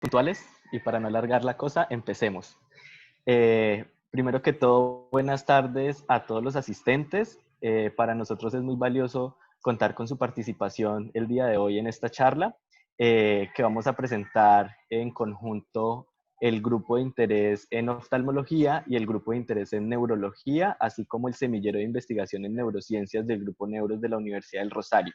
Puntuales y para no alargar la cosa, empecemos. Primero que todo, buenas tardes a todos los asistentes. Para nosotros es muy valioso contar con su participación el día de hoy en esta charla, que vamos a presentar en conjunto el grupo de interés en oftalmología y el grupo de interés en neurología, así como el semillero de investigación en neurociencias del grupo Neuros de la Universidad del Rosario.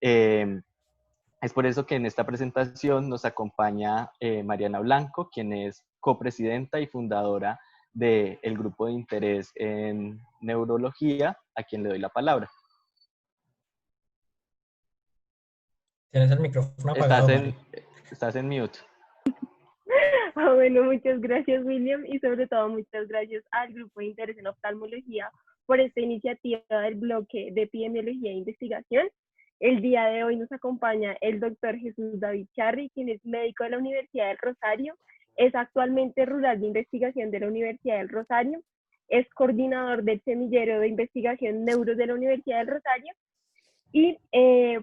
Es por eso que en esta presentación nos acompaña Mariana Blanco, quien es copresidenta y fundadora del grupo de interés en neurología, a quien le doy la palabra. Tienes el micrófono Estás apagado, en, Mari. estás en mute. Bueno, muchas gracias, William, y sobre todo muchas gracias al Grupo de Interés en Oftalmología por esta iniciativa del bloque de epidemiología e investigación. El día de hoy nos acompaña el doctor Jesús David Charri, quien es médico de la Universidad del Rosario, es actualmente rural de investigación de la Universidad del Rosario, es coordinador del semillero de investigación Neuros de la Universidad del Rosario y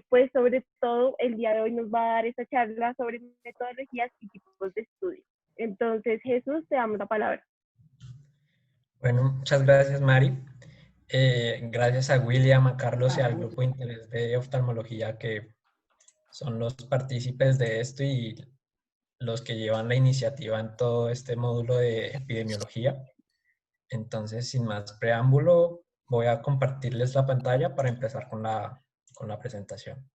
pues sobre todo el día de hoy nos va a dar esta charla sobre metodologías y tipos de estudio. Entonces, Jesús, te damos la palabra. Bueno, muchas gracias, Mari. Gracias a William, a Carlos y al grupo de interés de oftalmología que son los partícipes de esto y los que llevan la iniciativa en todo este módulo de epidemiología. Entonces, sin más preámbulo, voy a compartirles la pantalla para empezar con la presentación.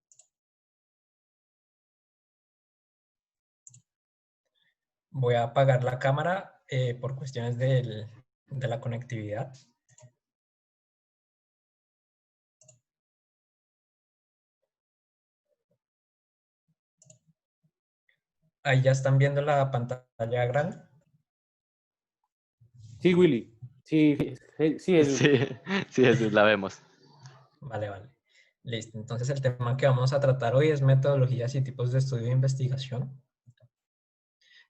Voy a apagar la cámara por cuestiones de la conectividad. Ahí ya están viendo la pantalla grande. Sí, Willy. Sí, Jesús. Sí, Jesús, la vemos. Vale. Listo. Entonces el tema que vamos a tratar hoy es metodologías y tipos de estudio e investigación.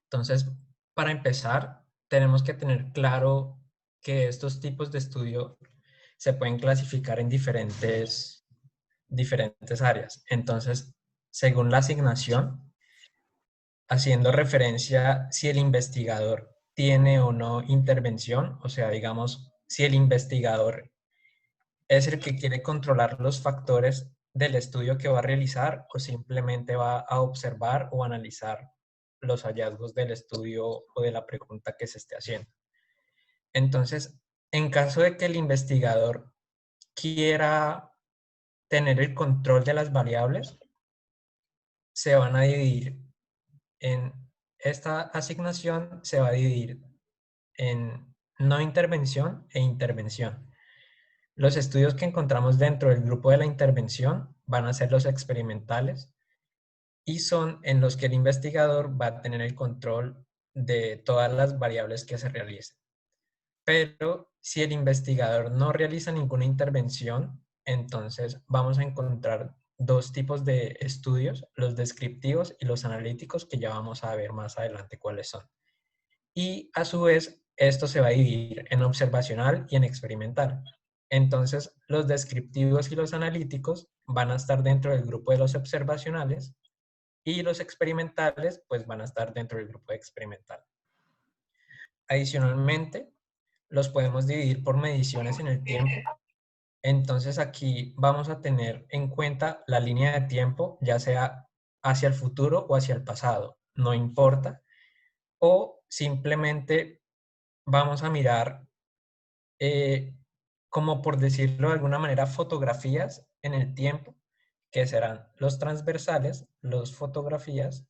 Entonces, para empezar, tenemos que tener claro que estos tipos de estudio se pueden clasificar en diferentes áreas. Entonces, según la asignación, haciendo referencia si el investigador tiene o no intervención, o sea, digamos, si el investigador es el que quiere controlar los factores del estudio que va a realizar o simplemente va a observar o analizar los hallazgos del estudio o de la pregunta que se esté haciendo. Entonces, en caso de que el investigador quiera tener el control de las variables, se van a dividir en esta asignación, se va a dividir en no intervención e intervención. Los estudios que encontramos dentro del grupo de la intervención van a ser los experimentales y son en los que el investigador va a tener el control de todas las variables que se realicen. Pero si el investigador no realiza ninguna intervención, entonces vamos a encontrar dos tipos de estudios, los descriptivos y los analíticos, que ya vamos a ver más adelante cuáles son. Y a su vez, esto se va a dividir en observacional y en experimental. Entonces, los descriptivos y los analíticos van a estar dentro del grupo de los observacionales y los experimentales pues van a estar dentro del grupo de experimental. Adicionalmente, los podemos dividir por mediciones en el tiempo. Entonces aquí vamos a tener en cuenta la línea de tiempo, ya sea hacia el futuro o hacia el pasado, no importa. O simplemente vamos a mirar, como por decirlo de alguna manera, fotografías en el tiempo, que serán los transversales, los fotografías,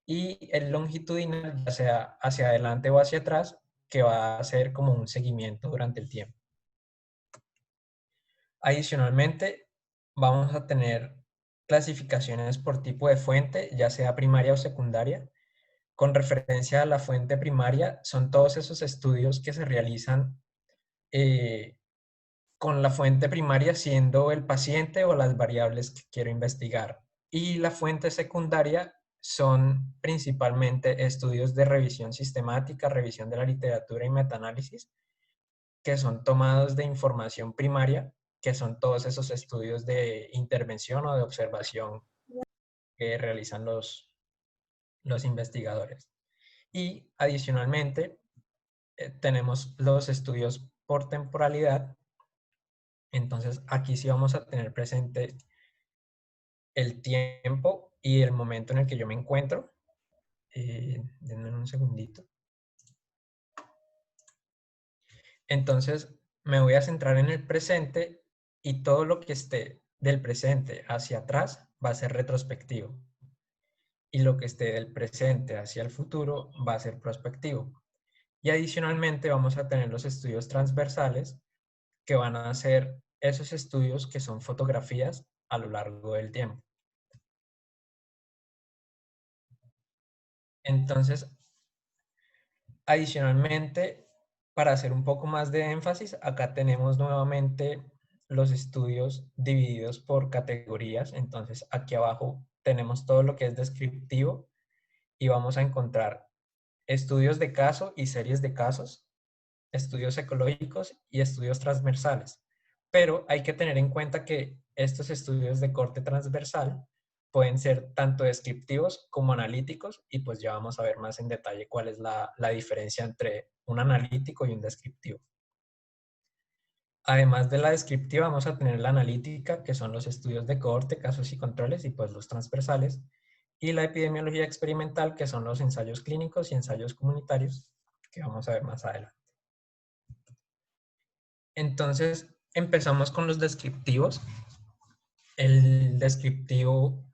y el longitudinal, ya sea hacia adelante o hacia atrás, que va a ser como un seguimiento durante el tiempo. Adicionalmente, vamos a tener clasificaciones por tipo de fuente, ya sea primaria o secundaria. Con referencia a la fuente primaria, son todos esos estudios que se realizan con la fuente primaria siendo el paciente o las variables que quiero investigar. Y la fuente secundaria son principalmente estudios de revisión sistemática, revisión de la literatura y metaanálisis, que son tomados de información primaria, que son todos esos estudios de intervención o de observación que realizan los los investigadores. Y adicionalmente, tenemos los estudios por temporalidad. Entonces, aquí sí vamos a tener presente el tiempo y el momento en el que yo me encuentro. Denme un segundito. Entonces, me voy a centrar en el presente y todo lo que esté del presente hacia atrás va a ser retrospectivo. Y lo que esté del presente hacia el futuro va a ser prospectivo. Y adicionalmente vamos a tener los estudios transversales, que van a ser esos estudios que son fotografías a lo largo del tiempo. Entonces, adicionalmente, para hacer un poco más de énfasis, acá tenemos nuevamente los estudios divididos por categorías. Entonces, aquí abajo tenemos todo lo que es descriptivo y vamos a encontrar estudios de caso y series de casos, estudios ecológicos y estudios transversales. Pero hay que tener en cuenta que estos estudios de corte transversal pueden ser tanto descriptivos como analíticos, y pues ya vamos a ver más en detalle cuál es la diferencia entre un analítico y un descriptivo. Además de la descriptiva, vamos a tener la analítica, que son los estudios de cohorte, casos y controles, y pues los transversales, y la epidemiología experimental, que son los ensayos clínicos y ensayos comunitarios, que vamos a ver más adelante. Entonces, empezamos con los descriptivos. El descriptivo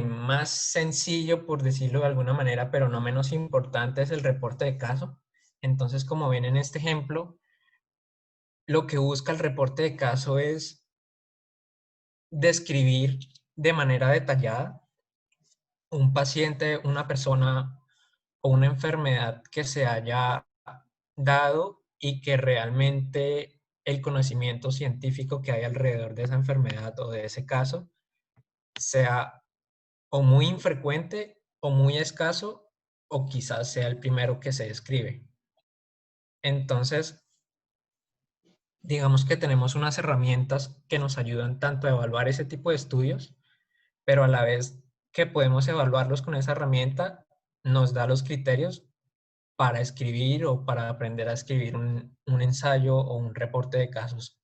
más sencillo, por decirlo de alguna manera, pero no menos importante, es el reporte de caso. Entonces, como ven en este ejemplo, lo que busca el reporte de caso es describir de manera detallada un paciente, una persona o una enfermedad que se haya dado y que realmente el conocimiento científico que hay alrededor de esa enfermedad o de ese caso sea o muy infrecuente o muy escaso, o quizás sea el primero que se describe. Entonces, digamos que tenemos unas herramientas que nos ayudan tanto a evaluar ese tipo de estudios, pero a la vez que podemos evaluarlos con esa herramienta, nos da los criterios para escribir o para aprender a escribir un ensayo o un reporte de casos.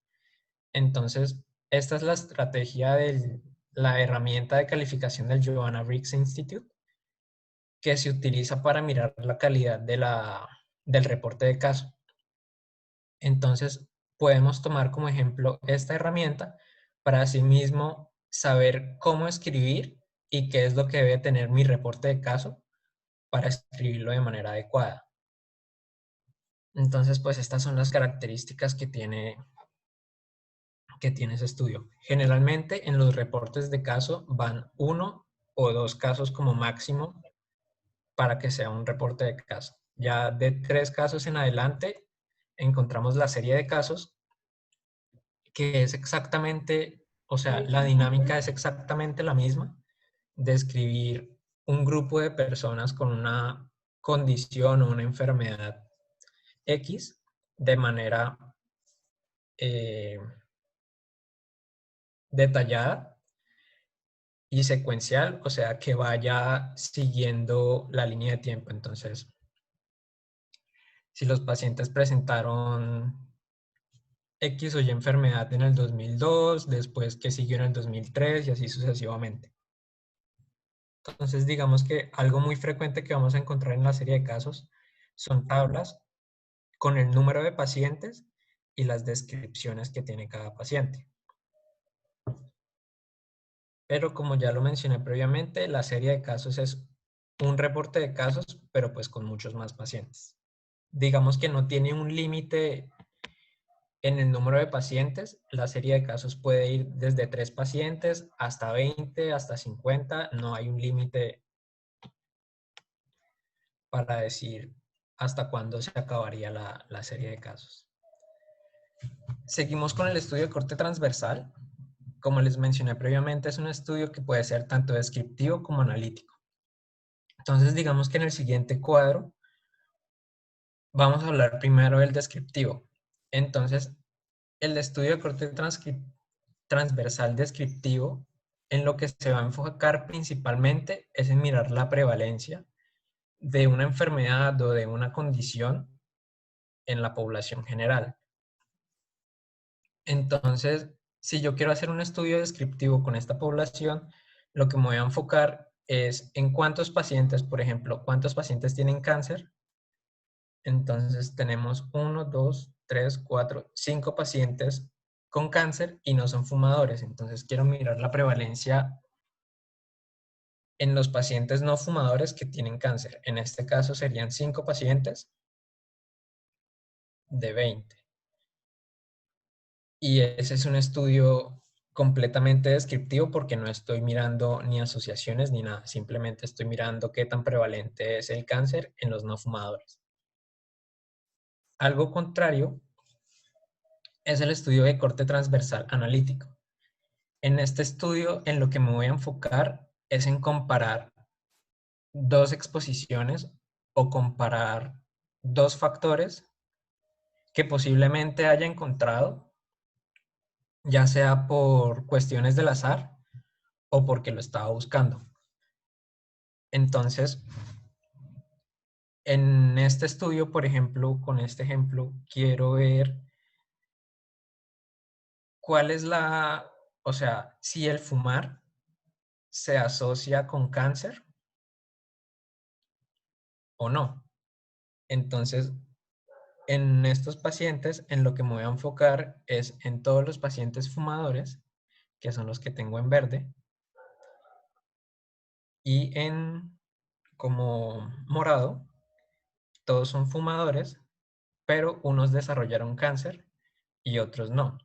Entonces, esta es la estrategia de la herramienta de calificación del Joanna Briggs Institute, que se utiliza para mirar la calidad del reporte de caso. Entonces, podemos tomar como ejemplo esta herramienta para asimismo saber cómo escribir y qué es lo que debe tener mi reporte de caso para escribirlo de manera adecuada. Entonces, pues estas son las características que tiene ese estudio. Generalmente en los reportes de caso van 1 o 2 casos como máximo para que sea un reporte de caso. Ya de 3 casos en adelante encontramos la serie de casos, que es exactamente, o sea, la dinámica es exactamente la misma: describir un grupo de personas con una condición o una enfermedad X de manera detallada y secuencial, o sea, que vaya siguiendo la línea de tiempo. Entonces, si los pacientes presentaron X o Y enfermedad en el 2002, después que siguió en el 2003 y así sucesivamente. Entonces, digamos que algo muy frecuente que vamos a encontrar en la serie de casos son tablas con el número de pacientes y las descripciones que tiene cada paciente. Pero como ya lo mencioné previamente, la serie de casos es un reporte de casos, pero pues con muchos más pacientes. Digamos que no tiene un límite en el número de pacientes. La serie de casos puede ir desde 3 pacientes hasta 20, hasta 50. No hay un límite para decir hasta cuándo se acabaría la serie de casos. Seguimos con el estudio de corte transversal. Como les mencioné previamente, es un estudio que puede ser tanto descriptivo como analítico. Entonces, digamos que en el siguiente cuadro vamos a hablar primero del descriptivo. Entonces, el estudio de corte transversal descriptivo en lo que se va a enfocar principalmente es en mirar la prevalencia de una enfermedad o de una condición en la población general. Entonces, si yo quiero hacer un estudio descriptivo con esta población, lo que me voy a enfocar es en cuántos pacientes, por ejemplo, cuántos pacientes tienen cáncer. Entonces tenemos 1, 2, 3, 4, 5 pacientes con cáncer y no son fumadores. Entonces quiero mirar la prevalencia en los pacientes no fumadores que tienen cáncer. En este caso serían 5 pacientes de 20. Y ese es un estudio completamente descriptivo porque no estoy mirando ni asociaciones ni nada. Simplemente estoy mirando qué tan prevalente es el cáncer en los no fumadores. Algo contrario es el estudio de corte transversal analítico. En este estudio, en lo que me voy a enfocar es en comparar dos exposiciones o comparar dos factores que posiblemente haya encontrado, ya sea por cuestiones del azar o porque lo estaba buscando. Entonces, en este estudio, por ejemplo, con este ejemplo, quiero ver cuál es o sea, si el fumar se asocia con cáncer o no. Entonces, en estos pacientes, en lo que me voy a enfocar es en todos los pacientes fumadores, que son los que tengo en verde, y en como morado, todos son fumadores, pero unos desarrollaron cáncer y otros no.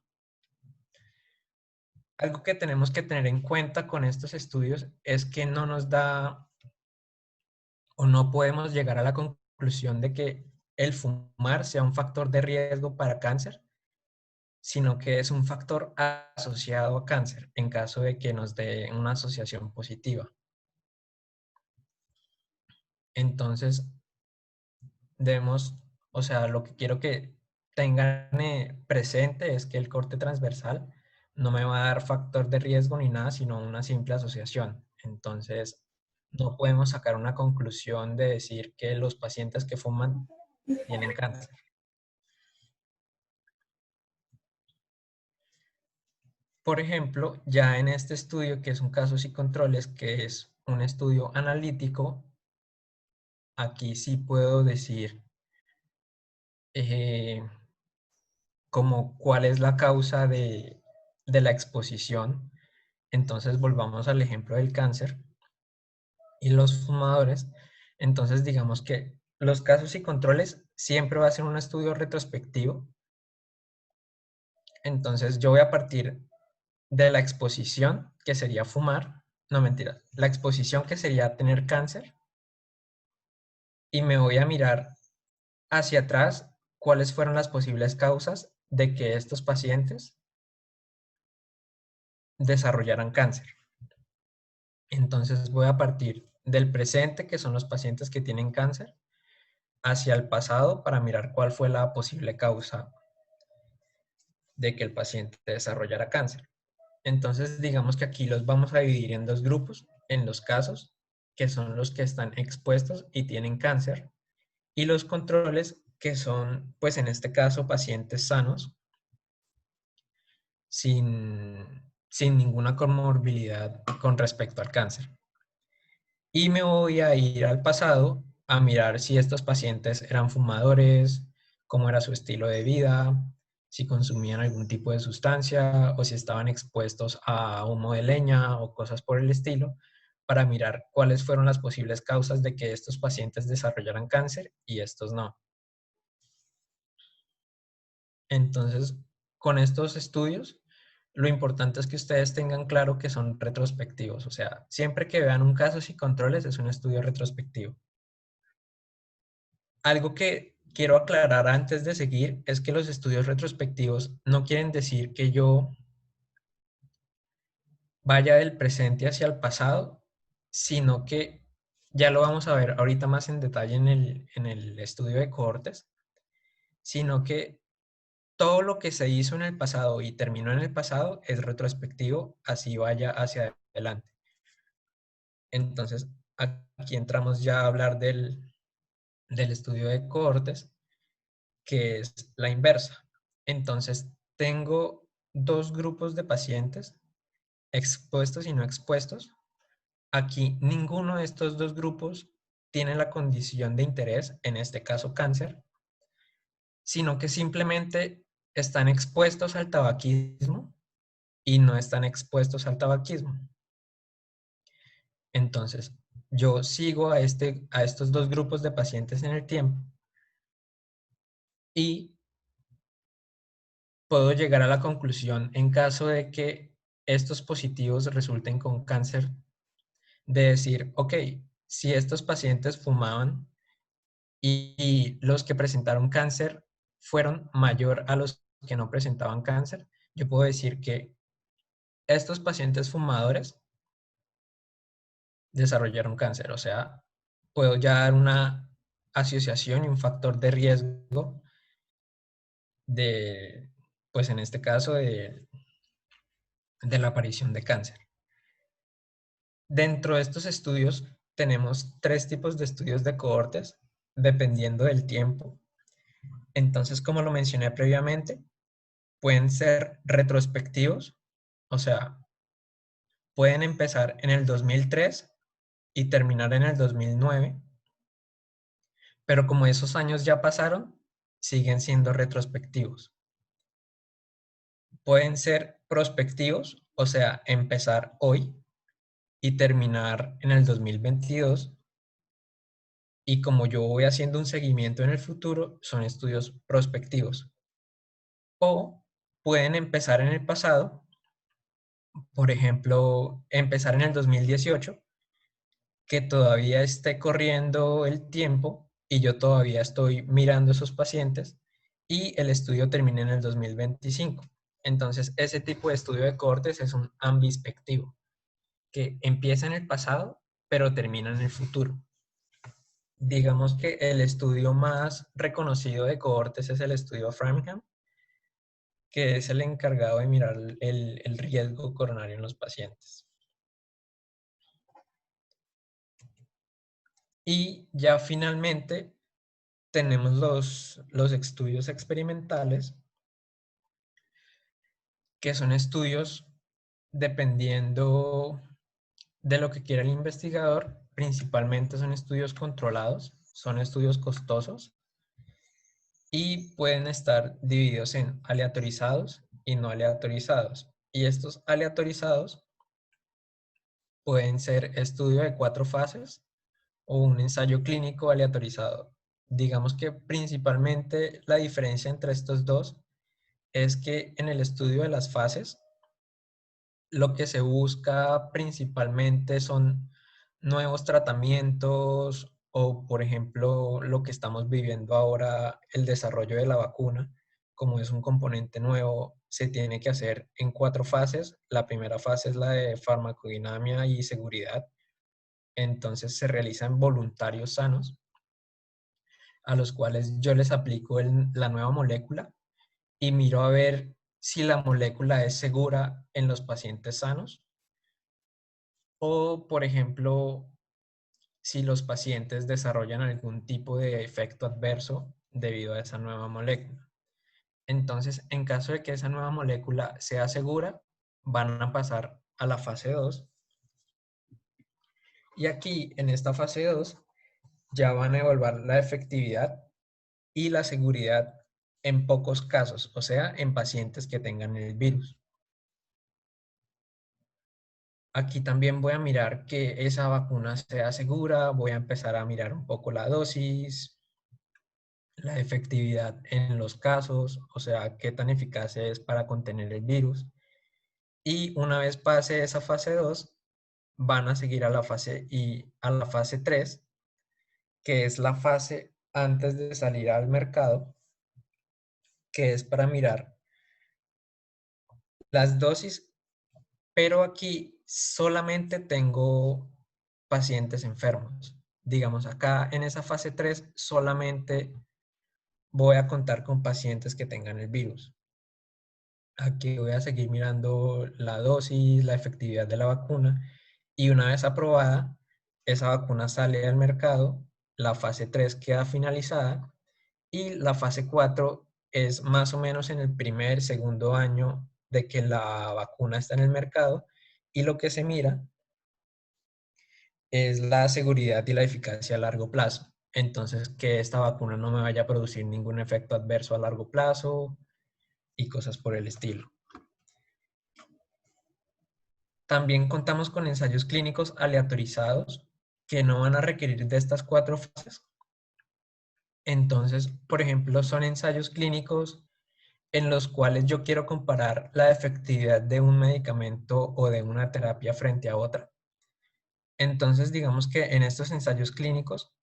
Algo que tenemos que tener en cuenta con estos estudios es que no nos da o no podemos llegar a la conclusión de que el fumar sea un factor de riesgo para cáncer, sino que es un factor asociado a cáncer en caso de que nos dé una asociación positiva. Entonces, debemos, o sea, lo que quiero que tengan presente es que el corte transversal no me va a dar factor de riesgo ni nada, sino una simple asociación. Entonces, no podemos sacar una conclusión de decir que los pacientes que fuman tienen cáncer. Por ejemplo, ya en este estudio, que es un casos y controles, que es un estudio analítico, aquí sí puedo decir como cuál es la causa de la exposición. Entonces volvamos al ejemplo del cáncer y los fumadores. Entonces digamos que los casos y controles siempre va a ser un estudio retrospectivo. Entonces yo voy a partir de la exposición, que sería fumar, no mentiras, la exposición que sería tener cáncer, y me voy a mirar hacia atrás cuáles fueron las posibles causas de que estos pacientes desarrollaran cáncer. Entonces voy a partir del presente, que son los pacientes que tienen cáncer, hacia el pasado para mirar cuál fue la posible causa de que el paciente desarrollara cáncer. Entonces, digamos que aquí los vamos a dividir en dos grupos, en los casos, que son los que están expuestos y tienen cáncer, y los controles, que son, pues en este caso, pacientes sanos, sin ninguna comorbilidad con respecto al cáncer. Y me voy a ir al pasado a mirar si estos pacientes eran fumadores, cómo era su estilo de vida, si consumían algún tipo de sustancia o si estaban expuestos a humo de leña o cosas por el estilo, para mirar cuáles fueron las posibles causas de que estos pacientes desarrollaran cáncer y estos no. Entonces, con estos estudios, lo importante es que ustedes tengan claro que son retrospectivos. O sea, siempre que vean un caso y controles es un estudio retrospectivo. Algo que quiero aclarar antes de seguir es que los estudios retrospectivos no quieren decir que yo vaya del presente hacia el pasado, sino que ya lo vamos a ver ahorita más en detalle en el estudio de cohortes, sino que todo lo que se hizo en el pasado y terminó en el pasado es retrospectivo, así vaya hacia adelante. Entonces, aquí entramos ya a hablar del estudio de cohortes, que es la inversa. Entonces, tengo dos grupos de pacientes, expuestos y no expuestos. Aquí ninguno de estos dos grupos tiene la condición de interés, en este caso cáncer, sino que simplemente están expuestos al tabaquismo y no están expuestos al tabaquismo. Entonces, yo sigo a estos dos grupos de pacientes en el tiempo y puedo llegar a la conclusión, en caso de que estos positivos resulten con cáncer, de decir, ok, si estos pacientes fumaban y los que presentaron cáncer fueron mayor a los que no presentaban cáncer, yo puedo decir que estos pacientes fumadores desarrollaron cáncer. O sea, puedo ya dar una asociación y un factor de riesgo de, pues en este caso, de la aparición de cáncer. Dentro de estos estudios tenemos tres tipos de estudios de cohortes, dependiendo del tiempo. Entonces, como lo mencioné previamente, pueden ser retrospectivos, o sea, pueden empezar en el 2003 y terminar en el 2009, pero como esos años ya pasaron, siguen siendo retrospectivos. Pueden ser prospectivos, o sea, empezar hoy y terminar en el 2022. Y como yo voy haciendo un seguimiento en el futuro, son estudios prospectivos. O pueden empezar en el pasado, por ejemplo, empezar en el 2018, que todavía esté corriendo el tiempo y yo todavía estoy mirando esos pacientes y el estudio termina en el 2025. Entonces, ese tipo de estudio de cohortes es un ambispectivo, que empieza en el pasado, pero termina en el futuro. Digamos que el estudio más reconocido de cohortes es el estudio Framingham, que es el encargado de mirar el riesgo coronario en los pacientes. Y ya finalmente tenemos los estudios experimentales, que son estudios dependiendo de lo que quiera el investigador. Principalmente son estudios controlados, son estudios costosos y pueden estar divididos en aleatorizados y no aleatorizados. Y estos aleatorizados pueden ser estudio de 4 fases o un ensayo clínico aleatorizado. Digamos que principalmente la diferencia entre estos dos es que en el estudio de las fases, lo que se busca principalmente son nuevos tratamientos o, por ejemplo, lo que estamos viviendo ahora, el desarrollo de la vacuna, como es un componente nuevo, se tiene que hacer en 4 fases. La primera fase es la de farmacodinamia y seguridad. Entonces se realizan voluntarios sanos, a los cuales yo les aplico la nueva molécula y miro a ver si la molécula es segura en los pacientes sanos o, por ejemplo, si los pacientes desarrollan algún tipo de efecto adverso debido a esa nueva molécula. Entonces, en caso de que esa nueva molécula sea segura, van a pasar a la fase 2. Y aquí, en esta fase 2, ya van a evaluar la efectividad y la seguridad en pocos casos, o sea, en pacientes que tengan el virus. Aquí también voy a mirar que esa vacuna sea segura, voy a empezar a mirar un poco la dosis, la efectividad en los casos, o sea, qué tan eficaz es para contener el virus. Y una vez pase esa fase 2, van a seguir a la fase 3, que es la fase antes de salir al mercado, que es para mirar las dosis, pero aquí solamente tengo pacientes enfermos. Digamos, acá en esa fase 3 solamente voy a contar con pacientes que tengan el virus. Aquí voy a seguir mirando la dosis, la efectividad de la vacuna y una vez aprobada, esa vacuna sale al mercado, la fase 3 queda finalizada y la fase 4 es más o menos en el primer, segundo año de que la vacuna está en el mercado y lo que se mira es la seguridad y la eficacia a largo plazo. Entonces, que esta vacuna no me vaya a producir ningún efecto adverso a largo plazo y cosas por el estilo. También contamos con ensayos clínicos aleatorizados que no van a requerir de estas 4 fases. Entonces, por ejemplo, son ensayos clínicos en los cuales yo quiero comparar la efectividad de un medicamento o de una terapia frente a otra. Entonces, digamos que en estos ensayos clínicos,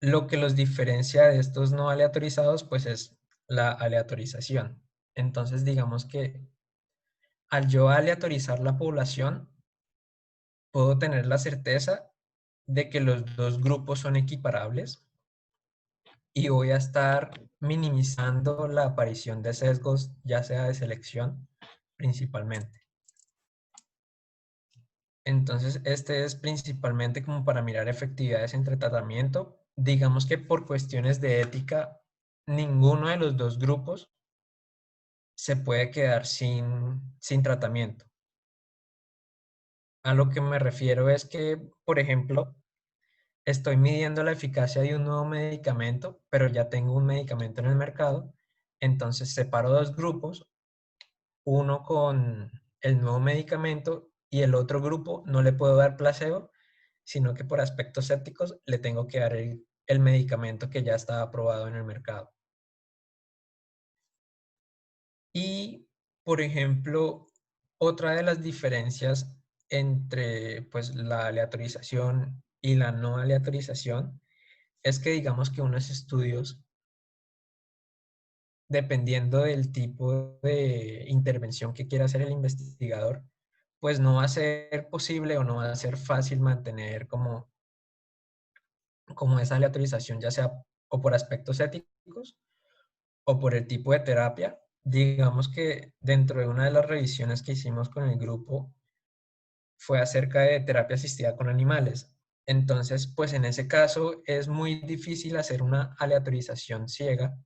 lo que los diferencia de estos no aleatorizados, pues es la aleatorización. Entonces, digamos que al yo aleatorizar la población, puedo tener la certeza de que los dos grupos son equiparables y voy a estar minimizando la aparición de sesgos, ya sea de selección principalmente. Entonces, este es principalmente como para mirar efectividades entre tratamiento. Digamos que por cuestiones de ética, ninguno de los dos grupos se puede quedar sin tratamiento. A lo que me refiero es que, por ejemplo, estoy midiendo la eficacia de un nuevo medicamento, pero ya tengo un medicamento en el mercado, entonces separo dos grupos, uno con el nuevo medicamento y el otro grupo no le puedo dar placebo, sino que por aspectos éticos le tengo que dar el medicamento que ya está aprobado en el mercado. Y, por ejemplo, otra de las diferencias entre pues, la aleatorización y la no aleatorización es que digamos que unos estudios, dependiendo del tipo de intervención que quiera hacer el investigador, pues no va a ser posible o no va a ser fácil mantener como esa aleatorización, ya sea o por aspectos éticos o por el tipo de terapia. Digamos que dentro de una de las revisiones que hicimos con el grupo fue acerca de terapia asistida con animales. Entonces, pues en ese caso es muy difícil hacer una aleatorización ciega.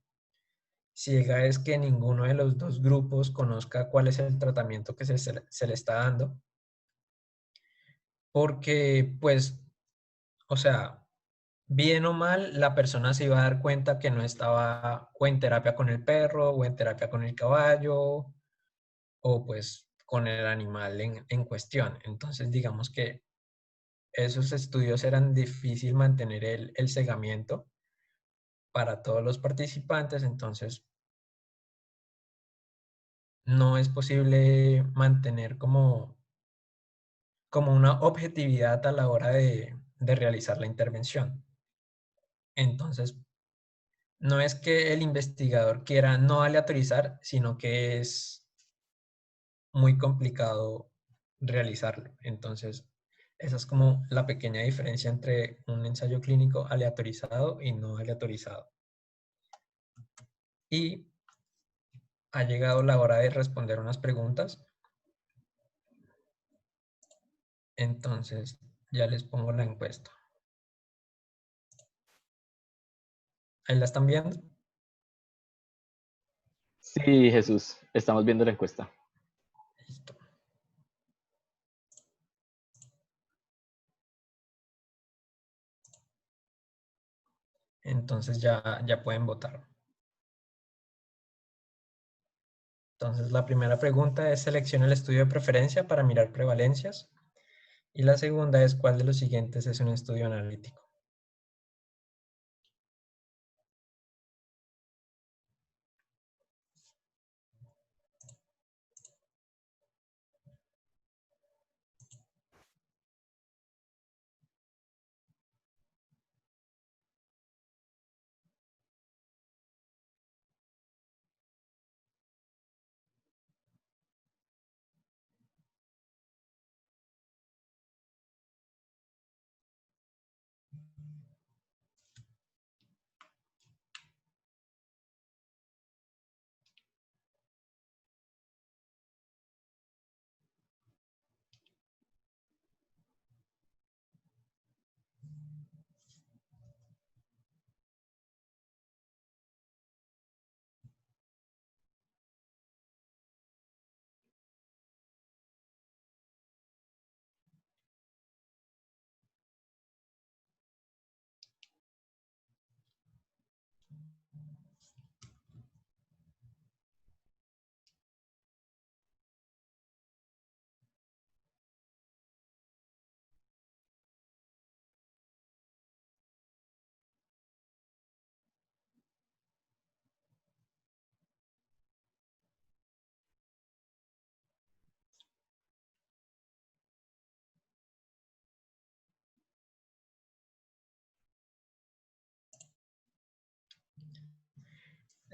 Ciega es que ninguno de los dos grupos conozca cuál es el tratamiento que se le está dando. Porque, pues, o sea, bien o mal, la persona se iba a dar cuenta que no estaba o en terapia con el perro, o en terapia con el caballo, o pues con el animal en cuestión. Entonces, digamos que esos estudios eran difícil mantener el cegamiento para todos los participantes, entonces no es posible mantener como una objetividad a la hora de realizar la intervención. Entonces, no es que el investigador quiera no aleatorizar, sino que es muy complicado realizarlo. Entonces, esa es como la pequeña diferencia entre un ensayo clínico aleatorizado y no aleatorizado. Y ha llegado la hora de responder unas preguntas. Entonces, ya les pongo la encuesta. ¿Ahí la están viendo? Sí, Jesús, estamos viendo la encuesta. Listo. Entonces ya pueden votar. Entonces, la primera pregunta es: selecciona el estudio de preferencia para mirar prevalencias. Y la segunda es: ¿cuál de los siguientes es un estudio analítico?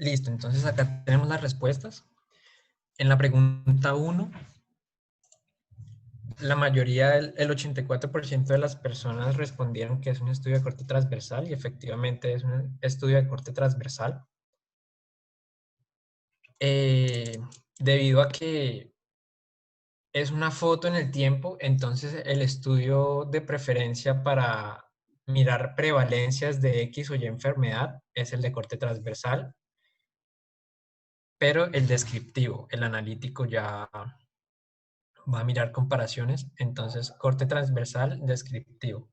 Listo, entonces acá tenemos las respuestas. En la pregunta 1, la mayoría, el 84% de las personas respondieron que es un estudio de corte transversal y efectivamente es un estudio de corte transversal. Debido a que es una foto en el tiempo, entonces el estudio de preferencia para mirar prevalencias de X o Y enfermedad es el de corte transversal, pero el descriptivo, el analítico ya va a mirar comparaciones, entonces corte transversal, descriptivo.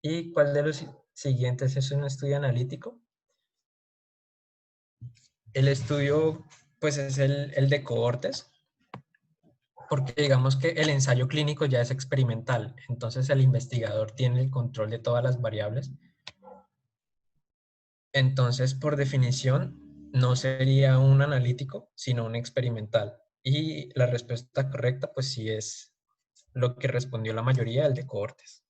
¿Y cuál de los siguientes es un estudio analítico? El estudio, pues es el de cohortes, porque digamos que el ensayo clínico ya es experimental, entonces el investigador tiene el control de todas las variables. Entonces, por definición, no sería un analítico, sino un experimental. Y la respuesta correcta, pues sí es lo que respondió la mayoría, el de cohortes.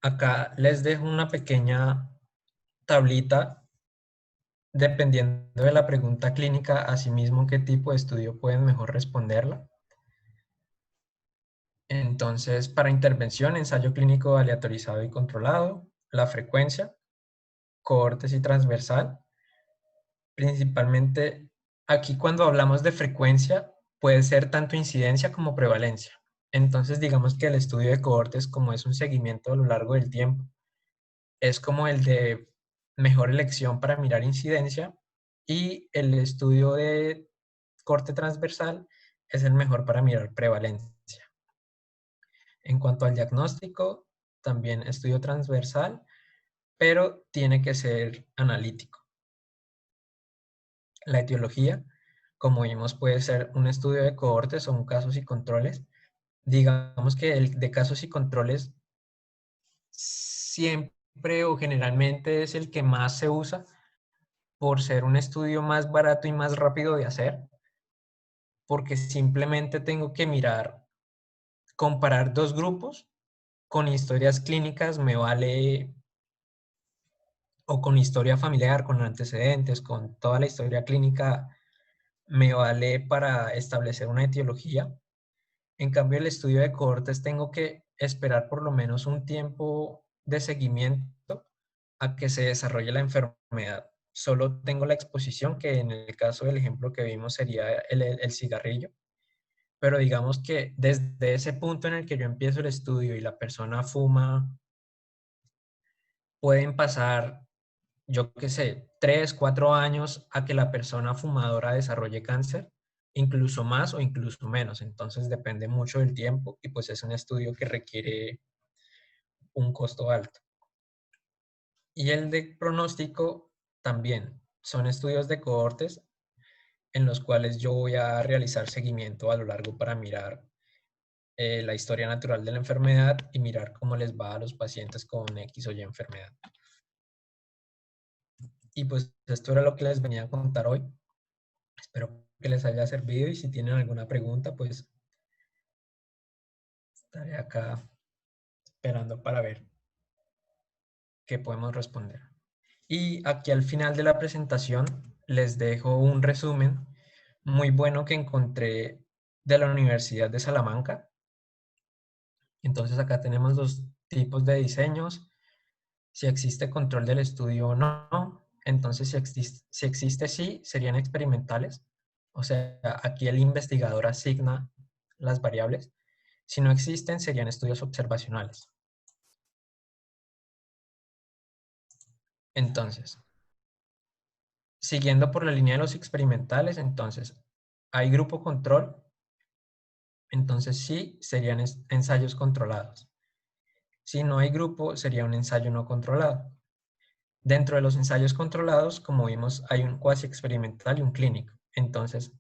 Acá les dejo una pequeña tablita dependiendo de la pregunta clínica, asimismo qué tipo de estudio pueden mejor responderla. Entonces, para intervención, ensayo clínico aleatorizado y controlado, la frecuencia, cohortes y transversal. Principalmente, aquí cuando hablamos de frecuencia, puede ser tanto incidencia como prevalencia. Entonces, digamos que el estudio de cohortes, como es un seguimiento a lo largo del tiempo, es como el de mejor elección para mirar incidencia, y el estudio de corte transversal es el mejor para mirar prevalencia. En cuanto al diagnóstico, también estudio transversal, pero tiene que ser analítico. La etiología, como vimos, puede ser un estudio de cohortes o un casos y controles. Digamos que el de casos y controles siempre o generalmente es el que más se usa por ser un estudio más barato y más rápido de hacer, porque simplemente tengo que mirar, comparar dos grupos con historias clínicas, me vale, o con historia familiar, con antecedentes, con toda la historia clínica, me vale para establecer una etiología. En cambio, el estudio de cohortes tengo que esperar por lo menos un tiempo de seguimiento a que se desarrolle la enfermedad. Solo tengo la exposición, que en el caso del ejemplo que vimos sería el cigarrillo. Pero digamos que desde ese punto en el que yo empiezo el estudio y la persona fuma, pueden pasar, yo qué sé, 3, 4 años a que la persona fumadora desarrolle cáncer, incluso más o incluso menos. Entonces depende mucho del tiempo y pues es un estudio que requiere un costo alto. Y el de pronóstico también. Son estudios de cohortes en los cuales yo voy a realizar seguimiento a lo largo para mirar la historia natural de la enfermedad y mirar cómo les va a los pacientes con X o Y enfermedad. Y pues esto era lo que les venía a contar hoy. Espero que les haya servido y si tienen alguna pregunta, pues estaré acá esperando para ver qué podemos responder. Y aquí al final de la presentación les dejo un resumen muy bueno que encontré de la Universidad de Salamanca. Entonces acá tenemos dos tipos de diseños, si existe control del estudio o no. Entonces si existe sí, serían experimentales. O sea, aquí el investigador asigna las variables. Si no existen, serían estudios observacionales. Entonces, siguiendo por la línea de los experimentales, entonces, hay grupo control, entonces sí, serían ensayos controlados. Si no hay grupo, sería un ensayo no controlado. Dentro de los ensayos controlados, como vimos, hay un cuasi experimental y un clínico. Entonces,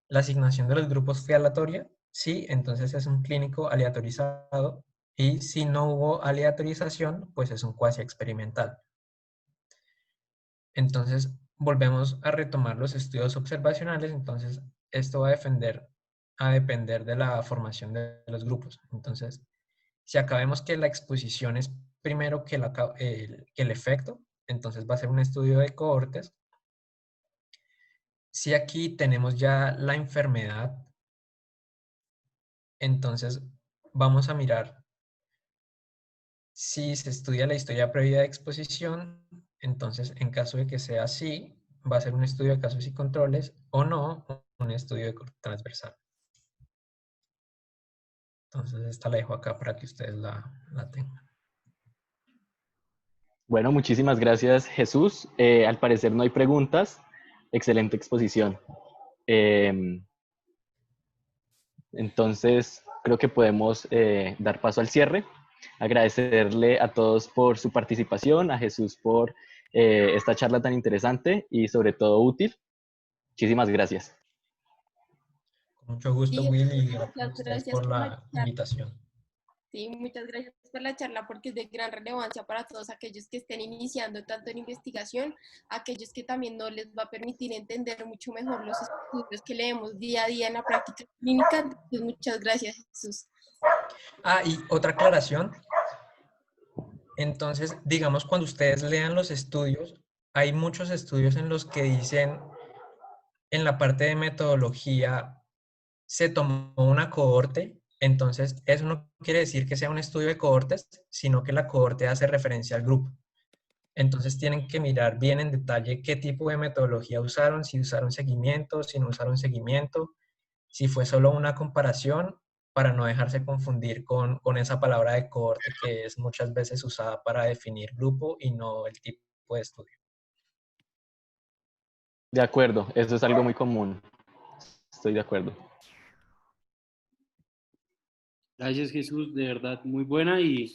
la asignación de los grupos fue aleatoria, sí, entonces es un clínico aleatorizado, y si no hubo aleatorización, pues es un cuasi experimental. Entonces, volvemos a retomar los estudios observacionales, entonces esto va a depender de la formación de los grupos. Entonces, si acá vemos que la exposición es primero que el efecto, entonces va a ser un estudio de cohortes. Si aquí tenemos ya la enfermedad, entonces vamos a mirar si se estudia la historia previa de exposición. Entonces, en caso de que sea así, va a ser un estudio de casos y controles, o no, un estudio de corte transversal. Entonces, esta la dejo acá para que ustedes la tengan. Bueno, muchísimas gracias, Jesús. Al parecer no hay preguntas. Excelente exposición. Entonces, creo que podemos dar paso al cierre. Agradecerle a todos por su participación, a Jesús por esta charla tan interesante y sobre todo útil. Muchísimas gracias. Con mucho gusto, Sí, Will, y muchas gracias a ustedes gracias por por la la charla. invitación. Sí, muchas gracias por la charla porque es de gran relevancia para todos aquellos que estén iniciando tanto en investigación, aquellos que también no les va a permitir entender mucho mejor los estudios que leemos día a día en la práctica clínica. Entonces, muchas gracias, Jesús. Ah, y otra aclaración. Entonces, digamos, cuando ustedes lean los estudios, hay muchos estudios en los que dicen, en la parte de metodología, se tomó una cohorte. Entonces, eso no quiere decir que sea un estudio de cohortes, sino que la cohorte hace referencia al grupo. Entonces, tienen que mirar bien en detalle qué tipo de metodología usaron, si usaron seguimiento, si no usaron seguimiento, si fue solo una comparación, para no dejarse confundir con esa palabra de cohorte que es muchas veces usada para definir grupo y no el tipo de estudio. De acuerdo, eso es algo muy común. Estoy de acuerdo. Gracias, Jesús, de verdad muy buena y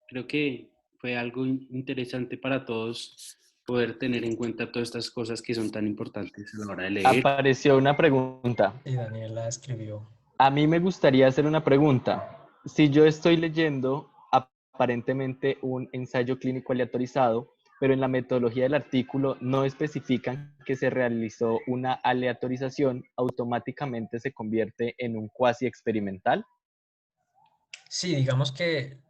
creo que fue algo interesante para todos poder tener en cuenta todas estas cosas que son tan importantes a la hora de leer. Apareció una pregunta. Y Daniela escribió. A mí me gustaría hacer una pregunta. Si yo estoy leyendo aparentemente un ensayo clínico aleatorizado, pero en la metodología del artículo no especifican que se realizó una aleatorización, ¿automáticamente se convierte en un cuasi experimental? Sí, digamos que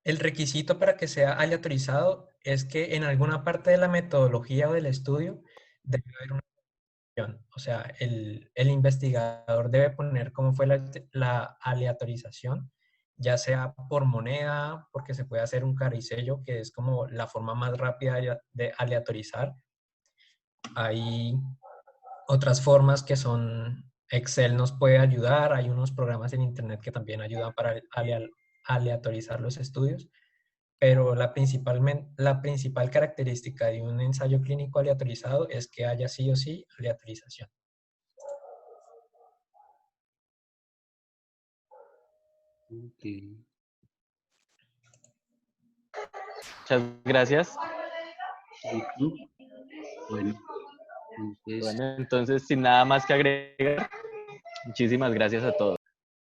el requisito para que sea aleatorizado es que en alguna parte de la metodología o del estudio debe haber una aleatorización. O sea, el investigador debe poner cómo fue la aleatorización, ya sea por moneda, porque se puede hacer un caricello, que es como la forma más rápida de aleatorizar. Hay otras formas que son Excel nos puede ayudar, hay unos programas en internet que también ayudan para aleatorizar los estudios, pero la principal característica de un ensayo clínico aleatorizado es que haya sí o sí aleatorización. Okay. Muchas gracias. Bueno, entonces... Bueno, entonces sin nada más que agregar, muchísimas gracias a todos.